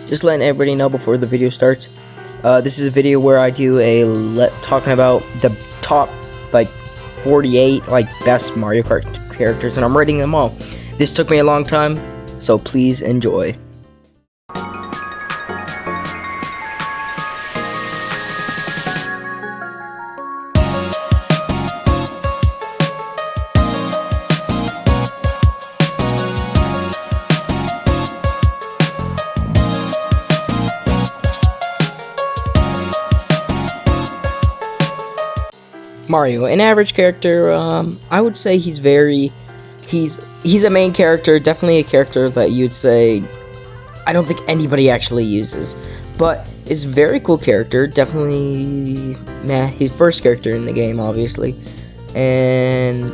just letting everybody know before the video starts. This is a video where I do talking about the top 48 best Mario Kart characters, and I'm rating them all. This took me a long time, so please enjoy. Mario, an average character. I would say he's a main character, definitely a character that you'd say I don't think anybody actually uses, but is a very cool character. Definitely, his first character in the game, obviously, and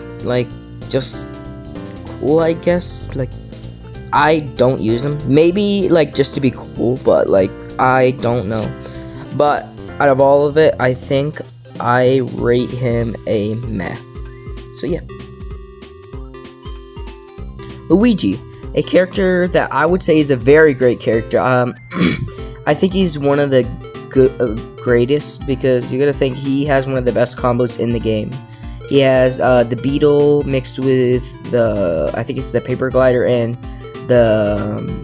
just cool, I guess. I don't use him, maybe just to be cool, but I don't know. But out of all of it, I think I rate him a meh. So yeah. Luigi, a character that I would say is a very great character. I think he's one of the greatest, because you gotta think he has one of the best combos in the game. He has the beetle mixed with I think it's the paper glider and the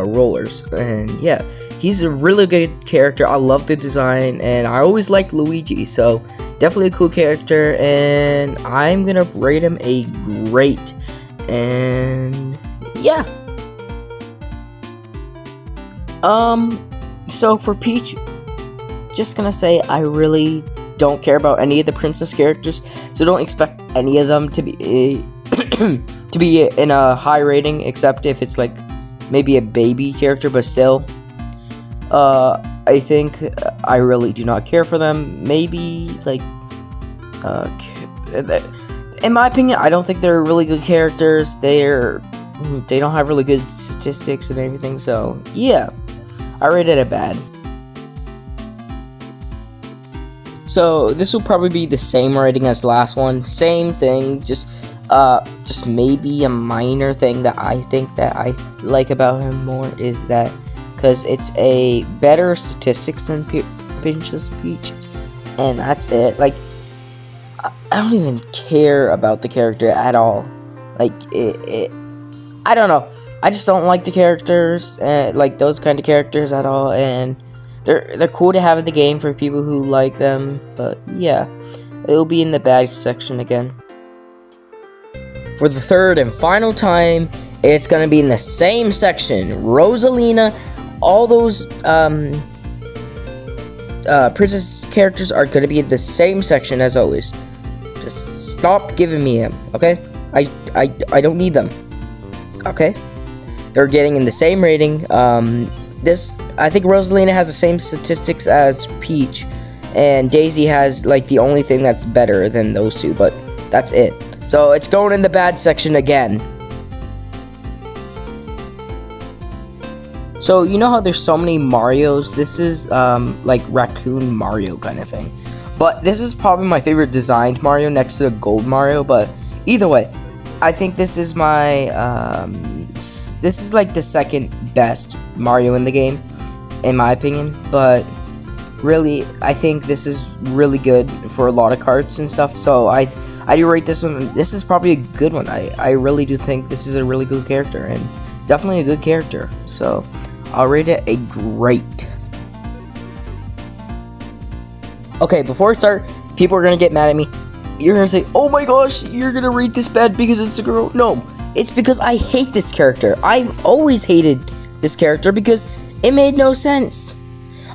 rollers, and yeah, he's a really good character. I love the design, and I always liked Luigi, so definitely a cool character, and I'm gonna rate him a great. And yeah. So for Peach, just gonna say I really don't care about any of the princess characters, so don't expect any of them to be to be in a high rating, except if it's maybe a baby character, but still. I think I really do not care for them. Maybe in my opinion, I don't think they're really good characters. They don't have really good statistics and everything. So yeah, I rated it bad. So this will probably be the same rating as the last one. Same thing, just maybe a minor thing that I think that I like about him more is that because it's a better statistics than Princess Peach, and that's it. I don't even care about the character at all. I don't know. I just don't like the characters, those kind of characters at all. And they're cool to have in the game for people who like them. But yeah, it'll be in the bad section again. For the third and final time, it's gonna be in the same section. Rosalina, all those princess characters are gonna be in the same section as always. Just stop giving me them, okay? I don't need them, okay? They're getting in the same rating. I think Rosalina has the same statistics as Peach, and Daisy has the only thing that's better than those two, but that's it. So it's going in the bad section again. So you know how there's so many Marios? This is Raccoon Mario kind of thing. But this is probably my favorite designed Mario next to the Gold Mario. But either way, I think this is my this is the second best Mario in the game, in my opinion. But really, I think this is really good for a lot of karts and stuff. So I do rate this one. This is probably a good one. I really do think this is a really good character, and definitely a good character. So I'll rate it a great. Okay, before I start, people are gonna get mad at me. You're gonna say, oh my gosh, you're gonna rate this bad because it's a girl. No, it's because I hate this character. I've always hated this character because it made no sense.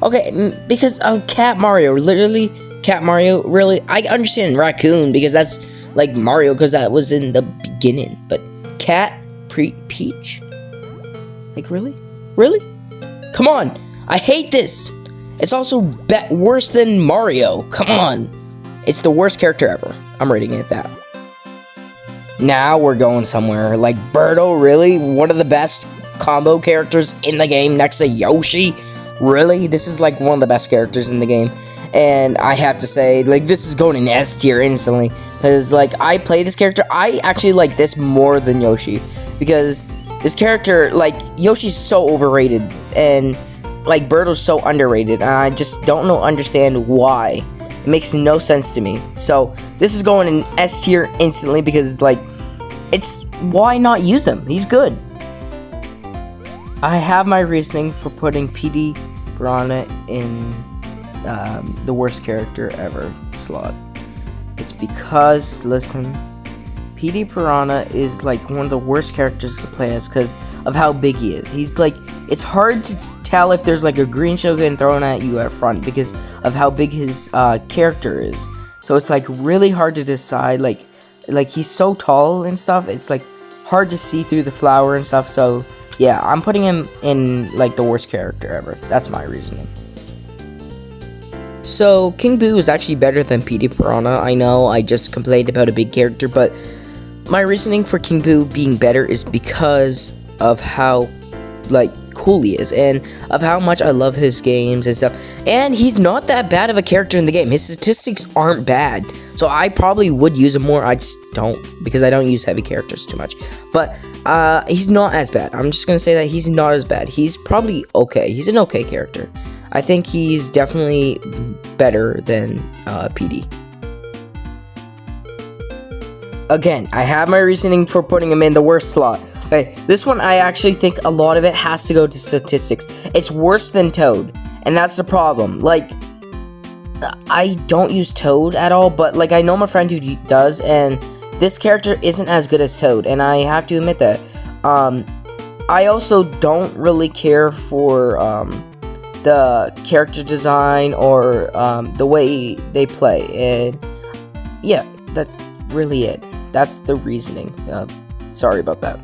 Okay, because Cat Mario, literally, Cat Mario, really, I understand Raccoon because that's Mario because that was in the beginning. But Cat Peach? Really? Really? Come on, I hate this. It's also worse than Mario. Come on. It's the worst character ever. I'm rating it that. Now we're going somewhere. Birdo, really? One of the best combo characters in the game next to Yoshi? Really? This is one of the best characters in the game. And I have to say, this is going in S tier instantly. Because, I play this character. I actually like this more than Yoshi. Because This character, like, Yoshi's so overrated, and, like, Birdo's so underrated, and I just don't understand why. It makes no sense to me. So, this is going in S tier instantly, because, like, why not use him? He's good. I have my reasoning for putting PD Piranha in the worst character ever slot. It's because, listen, PD Piranha is like one of the worst characters to play as because of how big he is. He's like, it's hard to tell if there's like a green shuriken thrown at you at front because of how big his character is. So it's like really hard to decide. Like he's so tall and stuff. It's like hard to see through the flower and stuff. So yeah, I'm putting him in like the worst character ever. That's my reasoning. So King Boo is actually better than PD Piranha. I know I just complained about a big character, but my reasoning for King Boo being better is because of how, like, cool he is, and of how much I love his games and stuff. And he's not that bad of a character in the game. His statistics aren't bad, so I probably would use him more. I just don't, because I don't use heavy characters too much. But he's not as bad. I'm just gonna say that he's not as bad. He's probably okay. He's an okay character. I think he's definitely better than PD. Again, I have my reasoning for putting him in the worst slot. Okay, this one I actually think a lot of it has to go to statistics. It's worse than Toad, and that's the problem. Like, I don't use Toad at all, but like I know my friend who does, and this character isn't as good as Toad, and I have to admit that. I also don't really care for the character design or the way they play, and yeah, that's really it. That's the reasoning. Sorry about that.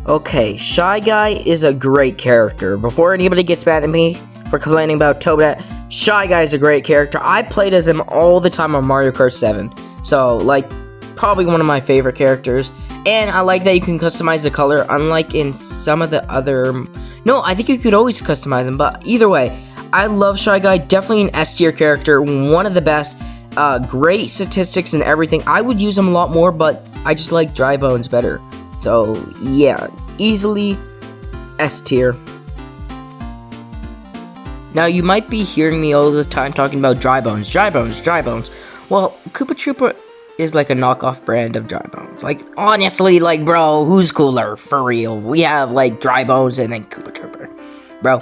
Okay, Shy Guy is a great character. Before anybody gets mad at me for complaining about Toadette, Shy Guy is a great character. I played as him all the time on Mario Kart 7. So, like, probably one of my favorite characters. And I like that you can customize the color, unlike in some of the other... No, I think you could always customize him, but either way, I love Shy Guy. Definitely an S tier character, one of the best. Great statistics and everything. I would use him a lot more, but I just like Dry Bones better. So, yeah, easily S tier. Now, you might be hearing me all the time talking about Dry Bones, Dry Bones, Dry Bones. Well, Koopa Troopa is like a knockoff brand of Dry Bones. Like, honestly, like, bro, who's cooler? For real. We have, like, Dry Bones and then Koopa Troopa. Bro,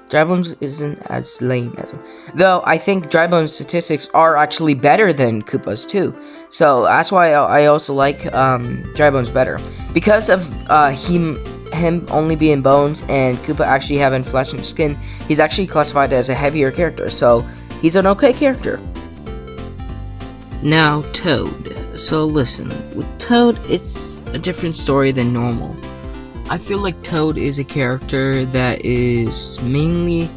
Dry Bones isn't as lame as him. Though, I think Dry Bones statistics are actually better than Koopa's, too. So, that's why I also like Dry Bones better. Because of him only being bones and Koopa actually having flesh and skin, he's actually classified as a heavier character. So, he's an okay character. Now, Toad. So, listen. With Toad, it's a different story than normal. I feel like Toad is a character that is mainly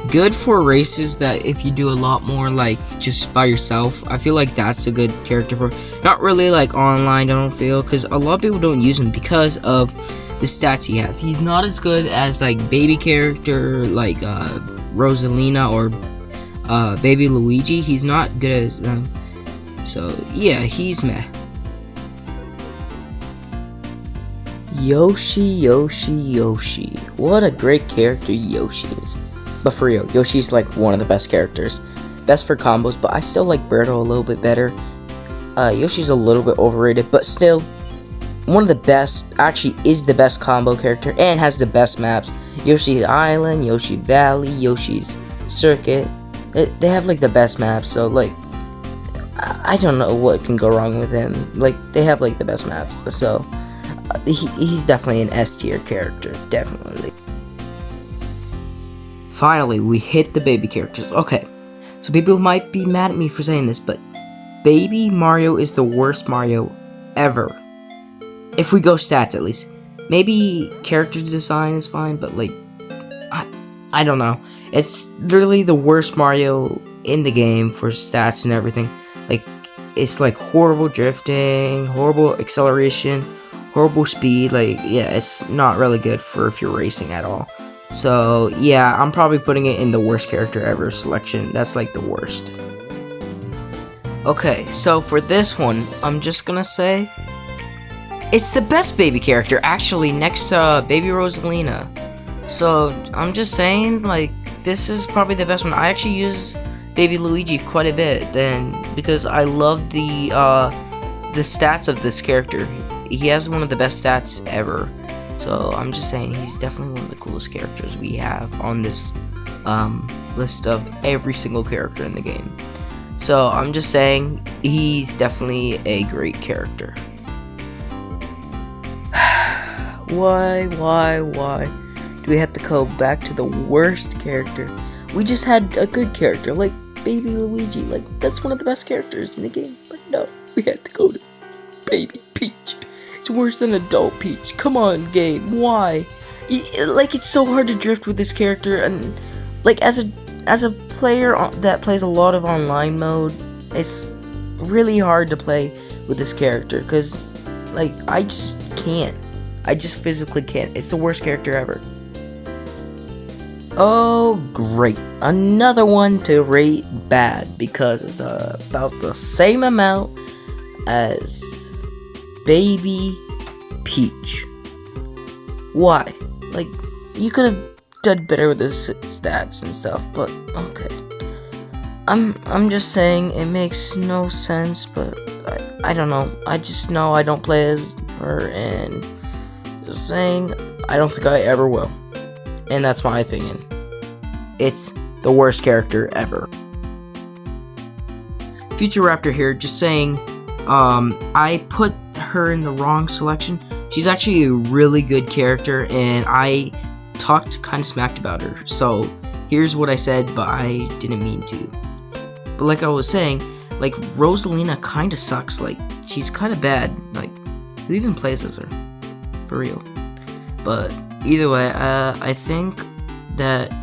good for races that if you do a lot more like just by yourself, I feel like that's a good character for. Not really like online, I don't feel, because a lot of people don't use him because of the stats he has. He's not as good as like baby character like Rosalina or baby Luigi. He's not good as so yeah, he's meh. Yoshi. What a great character Yoshi is. But for real, Yoshi's like one of the best characters. Best for combos, but I still like Birdo a little bit better. Yoshi's a little bit overrated, but still one of the best, actually is the best combo character and has the best maps. Yoshi's Island, Yoshi Valley, Yoshi's Circuit. They have like the best maps, so like I don't know what can go wrong with him. Like they have like the best maps, so he's definitely an S tier character, definitely. Finally, we hit the baby characters. Okay, so people might be mad at me for saying this, but Baby Mario is the worst Mario ever. If we go stats, at least. Maybe character design is fine, but like, I don't know. It's literally the worst Mario in the game for stats and everything. Like, it's like horrible drifting, horrible acceleration, horrible speed. Like, yeah, it's not really good for if you're racing at all. So, yeah, I'm probably putting it in the worst character ever selection. That's like the worst. Okay, so for this one, I'm just gonna say It's the best baby character, actually, next to Baby Rosalina. So, I'm just saying, like, this is probably the best one. I actually use Baby Luigi quite a bit, because I love the stats of this character. He has one of the best stats ever. So, I'm just saying, he's definitely one of the coolest characters we have on this list of every single character in the game. So, I'm just saying, he's definitely a great character. Why do we have to go back to the worst character? We just had a good character, like Baby Luigi. Like, that's one of the best characters in the game. But no, we had to go to Baby Peach. It's worse than Adult Peach. Come on, game. Why? Like, it's so hard to drift with this character, and like as a player that plays a lot of online mode, it's really hard to play with this character, because like I just can't. I just physically can't. It's the worst character ever. Oh, great. Another one to rate bad, because it's about the same amount as Baby Peach. Why? Like, you could have done better with the stats and stuff, but okay. I'm just saying, it makes no sense, but I don't know. I just know I don't play as her, and just saying, I don't think I ever will. And that's my opinion. It's the worst character ever. Future Raptor here, just saying, I put her in the wrong selection. She's actually a really good character, and I talked kind of smacked about her. So, here's what I said, but I didn't mean to. But like I was saying, like, Rosalina kind of sucks. Like, she's kind of bad. Like, who even plays as her? For real. But either way, I think that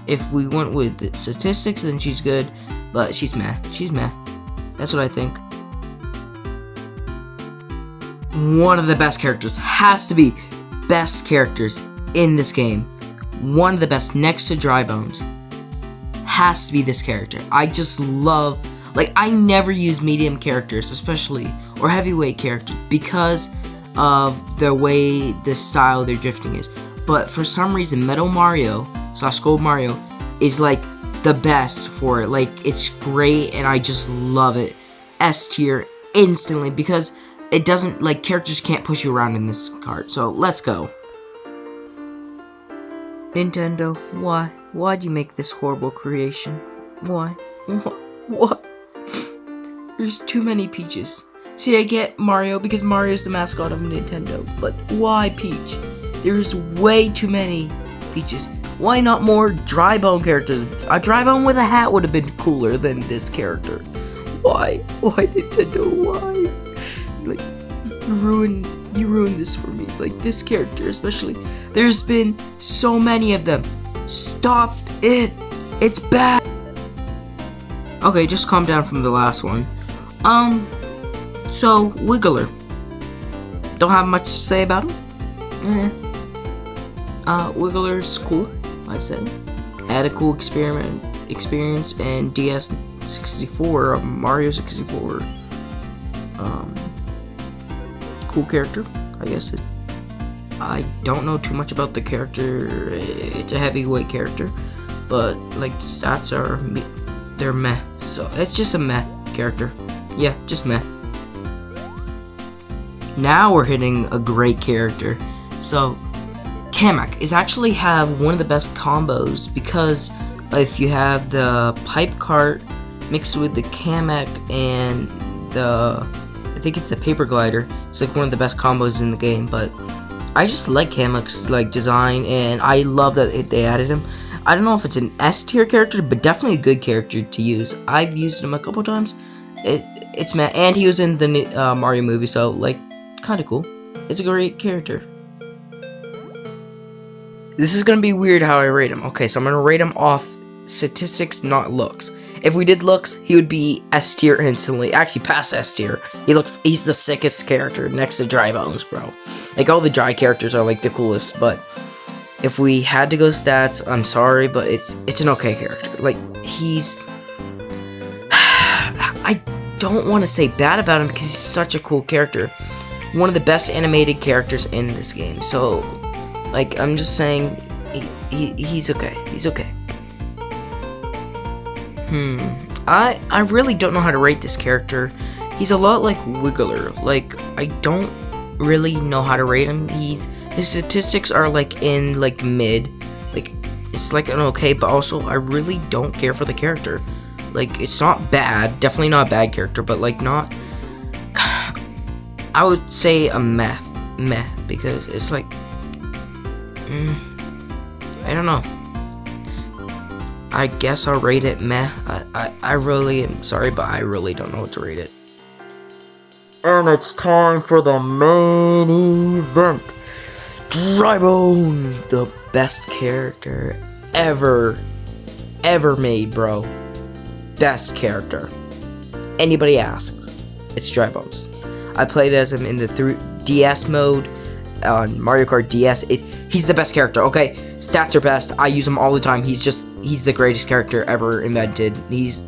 if we went with the statistics, then she's good, but she's meh. She's meh. That's what I think. One of the best characters has to be best characters in this game. One of the best, next to Dry Bones, has to be this character. I just love, like, I never use medium characters, especially, or heavyweight characters, because of the way the style their drifting is. But for some reason, Metal Mario / Gold Mario is like the best for it. Like, it's great, and I just love it. S tier instantly, because it doesn't, like, characters can't push you around in this card. So let's go. Nintendo, why? Why'd you make this horrible creation? Why? What? There's too many Peaches. See, I get Mario because Mario's the mascot of Nintendo, but why Peach? There's way too many Peaches. Why not more Dry Bone characters? A Dry Bone with a hat would have been cooler than this character. Why? Why Nintendo? Why? Like, you ruined this for me. Like, this character especially. There's been so many of them. Stop it! It's bad! Okay, just calm down from the last one. So, Wiggler. Don't have much to say about him. Wiggler's cool, I said. Had a cool experience in DS64, Mario 64. Cool character, I guess. I don't know too much about the character. It's a heavyweight character, but like, stats they're meh. So it's just a meh character. Yeah, just meh. Now we're hitting a great character. So Kamek is actually have one of the best combos, because if you have the pipe cart mixed with the Kamek and I think it's the paper glider, it's like one of the best combos in the game. But I just like Kamek's like design, and I love that they added him. I don't know if it's an S tier character, but definitely a good character to use. I've used him a couple times. It's meh, and he was in the Mario movie, so like, kind of cool. It's a great character. This is gonna be weird how I rate him. Okay, so I'm gonna rate him off statistics, not looks. If we did looks, he would be S tier instantly. Actually, past S tier. He's the sickest character next to Dry Bones, bro. Like, all the Dry characters are like the coolest, but if we had to go stats, I'm sorry, but it's an okay character. Like, he's I don't want to say bad about him because he's such a cool character. one of the best animated characters in this game. So, like, I'm just saying, he's okay. He's okay. I really don't know how to rate this character. He's a lot like Wiggler. Like, I don't really know how to rate him. His statistics are like in like mid. Like, it's like an okay, but also I really don't care for the character. Like, it's not bad, definitely not a bad character, but like not. I would say a meh, because it's like, I don't know. I guess I'll rate it meh. I really am sorry, but I really don't know what to rate it. And it's time for the main event. Drybone, the best character ever made, bro. Best character. Anybody asks, it's Drybones. I played as him in the 3DS mode on Mario Kart DS. He's the best character, okay? Stats are best. I use him all the time. He's the greatest character ever invented. He's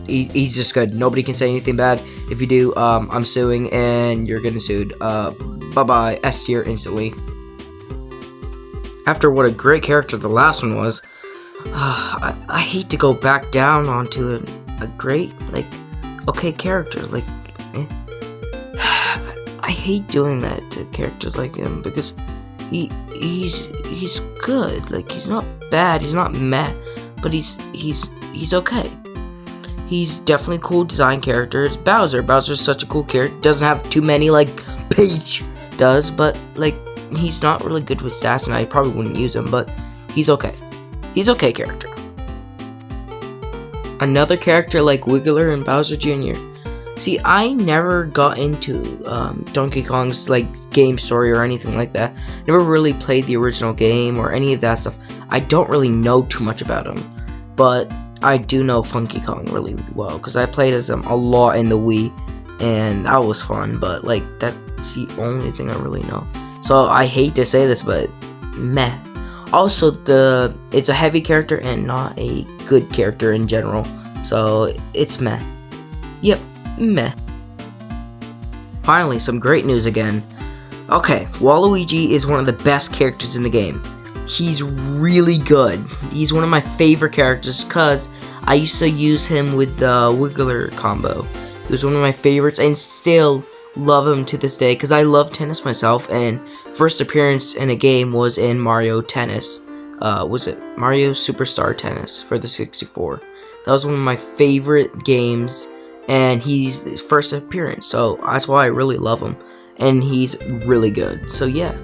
just good. Nobody can say anything bad. If you do, I'm suing and you're getting sued. Bye-bye. S tier instantly. After what a great character the last one was, I hate to go back down onto a great, like, okay character. Like, I hate doing that to characters like him because he's good. Like, he's not bad, he's not meh, but he's okay. He's definitely a cool design character. It's Bowser. Bowser's such a cool character. Doesn't have too many like Peach does, but like he's not really good with stats, and I probably wouldn't use him, but he's okay. He's okay character. Another character like Wiggler and Bowser Jr. See, I never got into Donkey Kong's like game story or anything like that. Never really played the original game or any of that stuff. I don't really know too much about him, but I do know Funky Kong really well because I played as him a lot in the Wii, and that was fun. But like that's the only thing I really know. So I hate to say this, but meh. Also, it's a heavy character and not a good character in general. So it's meh. Yep. Meh. Finally, some great news again. Okay, Waluigi is one of the best characters in the game. He's really good. He's one of my favorite characters because I used to use him with the Wiggler combo. He was one of my favorites and still love him to this day because I love tennis myself, and first appearance in a game was in Mario Tennis. Was it Mario Superstar Tennis for the 64? That was one of my favorite games, and he's his first appearance, so that's why I really love him, and he's really good. So yeah,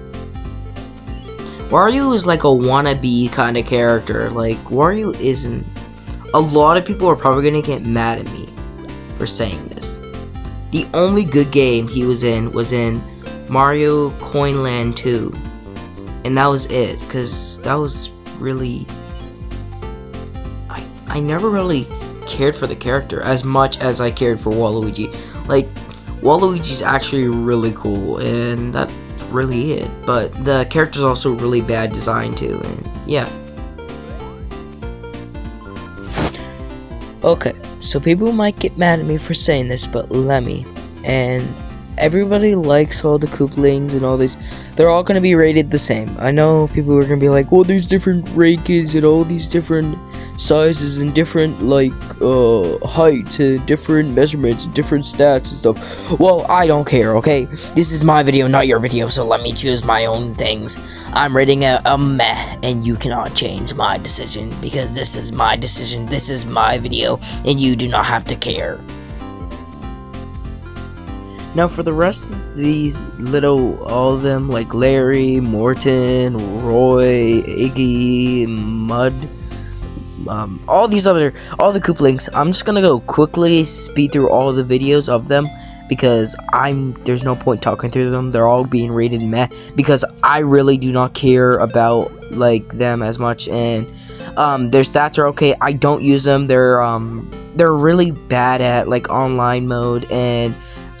Wario is like a wannabe kind of character. Like, Wario isn't. A lot of people are probably gonna get mad at me for saying this. The only good game he was in Mario Coin Land 2, and that was it, because that was really, I never really cared for the character as much as I cared for Waluigi. Like, Waluigi's actually really cool, and that's really it, but the character's also really bad design too, and yeah. Okay, so people might get mad at me for saying this, but let me. And everybody likes all the Koopalings and all this. They're all going to be rated the same. I know people are going to be like, well, there's different rankings and all these different sizes and different, like, heights and different measurements and different stats and stuff. Well, I don't care, okay? This is my video, not your video, so let me choose my own things. I'm rating a meh, and you cannot change my decision, because this is my decision, this is my video, and you do not have to care. Now for the rest of these all of them, like Larry, Morton, Roy, Iggy, Mud, all the Koopalings, I'm just gonna go quickly speed through all the videos of them, because there's no point talking through them. They're all being rated meh, because I really do not care about, like, them as much, and, their stats are okay. I don't use them. They're really bad at, like, online mode, and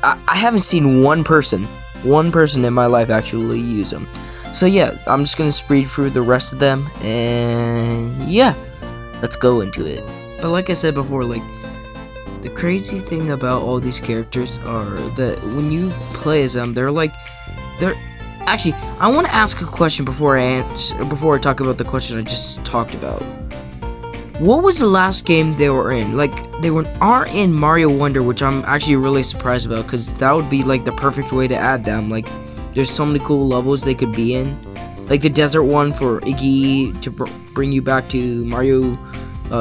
I haven't seen one person in my life actually use them. So yeah, I'm just gonna speed through the rest of them, and yeah, let's go into it. But like I said before, like, the crazy thing about all these characters are that when you play as them, they're there. Actually, I want to ask a question before I talk about the question I just talked about. What was the last game they were in? Like, aren't in Mario Wonder, which I'm actually really surprised about, because that would be like the perfect way to add them. Like, there's so many cool levels they could be in, like the desert one for Iggy to bring you back to Mario,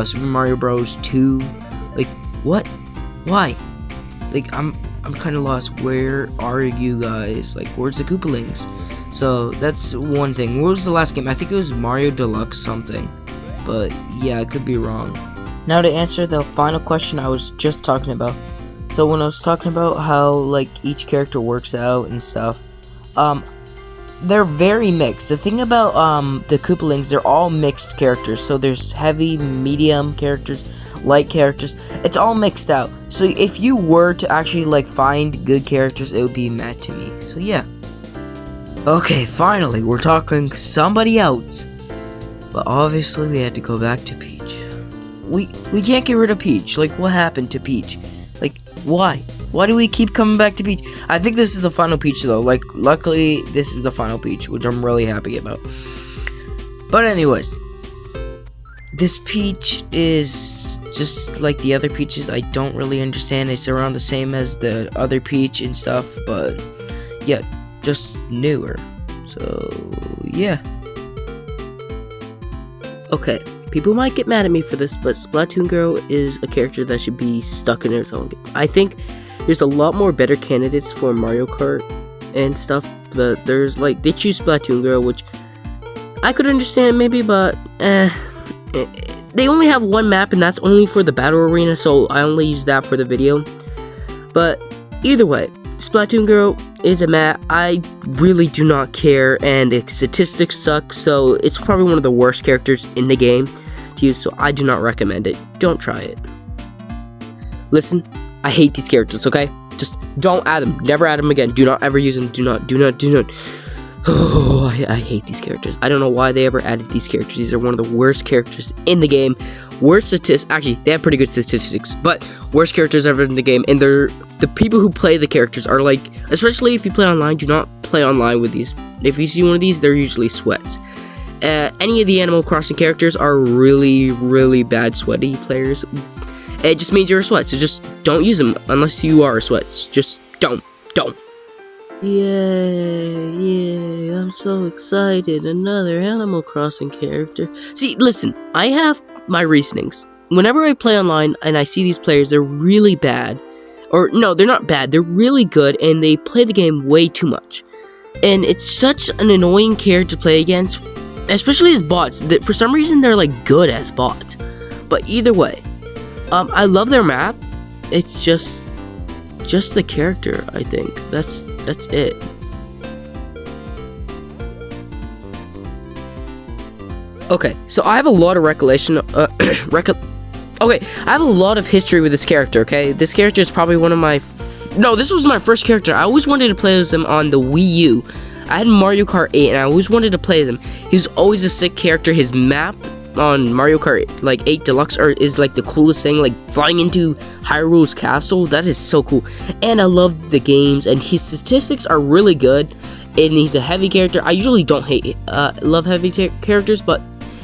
Super Mario Bros. 2. Like, what? Why? Like, I'm kind of lost. Where are you guys? Like, where's the Koopalings? So that's one thing. What was the last game? I think it was Mario Deluxe something. But yeah, I could be wrong. Now to answer the final question I was just talking about. So when I was talking about how like each character works out and stuff, they're very mixed. The thing about the Koopalings, they're all mixed characters. So there's heavy, medium characters, light characters. It's all mixed out. So if you were to actually like find good characters, it would be Matt to me. So yeah. Okay, finally we're talking somebody else. But obviously we had to go back to Peach. We can't get rid of Peach. Like, what happened to Peach? Like, why? Why do we keep coming back to Peach? I think this is the final Peach though. Like, luckily this is the final Peach, which I'm really happy about. But anyways, this Peach is just like the other Peaches. I don't really understand. It's around the same as the other Peach and stuff, but yeah, just newer. So yeah. Okay, people might get mad at me for this, but Splatoon Girl is a character that should be stuck in its own game. I think there's a lot more better candidates for Mario Kart and stuff, but there's like, they choose Splatoon Girl, which I could understand maybe, but they only have one map and that's only for the battle arena, so I only use that for the video. But either way, Splatoon Girl is a map I really do not care, and the statistics suck, so it's probably one of the worst characters in the game to use, so I do not recommend it. Don't try it. Listen, I hate these characters, okay? Just don't add them. Never add them again. Do not ever use them. Do not. Oh, I hate these characters. I don't know why they ever added these characters. These are one of the worst characters in the game. Worst statistics. Actually, they have pretty good statistics, but worst characters ever in the game. And the people who play the characters are like, especially if you play online, do not play online with these. If you see one of these, they're usually sweats. Any of the Animal Crossing characters are really, really bad sweaty players. It just means you're a sweat, so just don't use them unless you are a sweat. Just don't. Yay, I'm so excited. Another Animal Crossing character. See, listen, I have my reasonings. Whenever I play online and I see these players, they're really bad. Or, no, they're not bad. They're really good, and they play the game way too much. And it's such an annoying character to play against, especially as bots. That for some reason, they're, like, good as bots. But either way, I love their map. It's just the character, I think. That's it. Okay, so I have a lot of recollection. Okay, I have a lot of history with this character. Okay, this character is probably one of my. No, this was my first character. I always wanted to play as him on the Wii U. I had Mario Kart 8, and I always wanted to play as him. He was always a sick character. His map on Mario Kart like 8 Deluxe is like the coolest thing, like flying into Hyrule's castle. That is so cool. And I love the games, and his statistics are really good, and he's a heavy character. I usually don't love heavy characters, but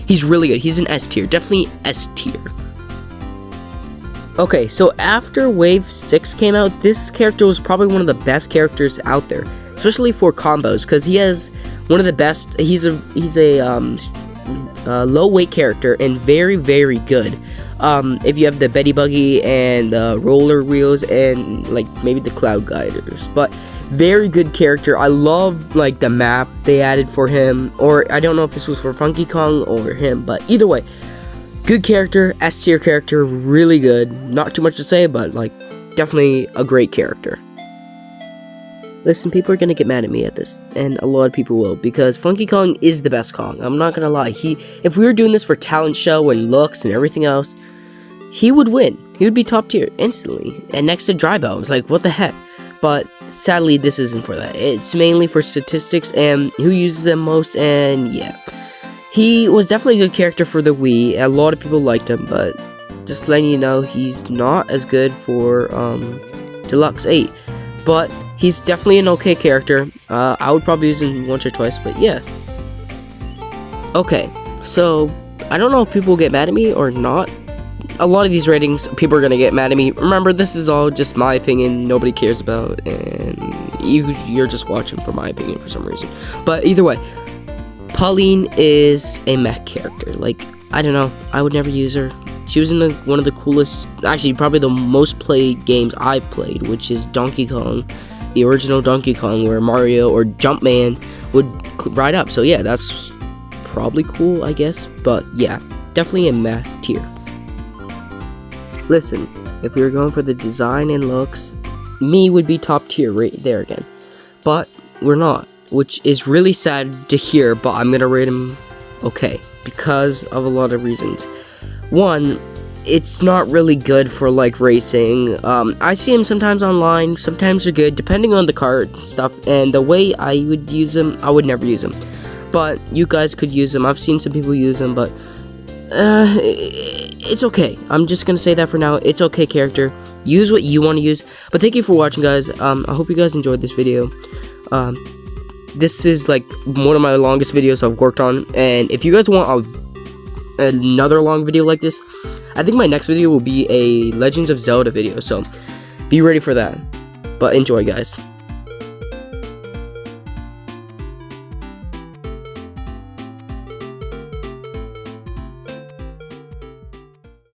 he's really good. He's an S tier, definitely S tier. Okay, so after Wave 6 came out, this character was probably one of the best characters out there, especially for combos, because he has one of the best. He's a low weight character and very, very good. If you have the Betty Buggy and roller wheels and like maybe the Cloud Guiders, but very good character. I love like the map they added for him, or I don't know if this was for Funky Kong or him, but either way, good character, S tier character, really good. Not too much to say, but like definitely a great character. Listen, people are gonna get mad at me at this, and a lot of people will, because Funky Kong is the best Kong. I'm not gonna lie. If we were doing this for talent show and looks and everything else, he would win. He would be top tier instantly, and next to Drybell. It's like, what the heck? But sadly, this isn't for that. It's mainly for statistics and who uses them most, and yeah. He was definitely a good character for the Wii. A lot of people liked him, but just letting you know, he's not as good for Deluxe 8. But he's definitely an okay character. I would probably use him once or twice, but yeah. Okay, so I don't know if people will get mad at me or not. A lot of these ratings, people are gonna get mad at me. Remember, this is all just my opinion. Nobody cares about, and you're just watching for my opinion for some reason. But either way, Pauline is a mech character. Like, I don't know, I would never use her. She was in one of the coolest, actually probably the most played games I've played, which is Donkey Kong, the original Donkey Kong, where Mario or Jumpman would ride up. So yeah, that's probably cool, I guess. But yeah, definitely a meh tier. Listen, if we were going for the design and looks, me would be top tier right there again. But we're not, which is really sad to hear, but I'm gonna rate him okay because of a lot of reasons. One, it's not really good for like racing. I see him sometimes online, sometimes they're good, depending on the cart stuff, and the way I would use him, I would never use him. But you guys could use him. I've seen some people use him, but it's okay. I'm just gonna say that for now. It's okay character. Use what you want to use. But thank you for watching, guys. I hope you guys enjoyed this video. This is like one of my longest videos I've worked on, and if you guys want another long video like this, I think my next video will be a Legends of Zelda video, so be ready for that. But enjoy, guys.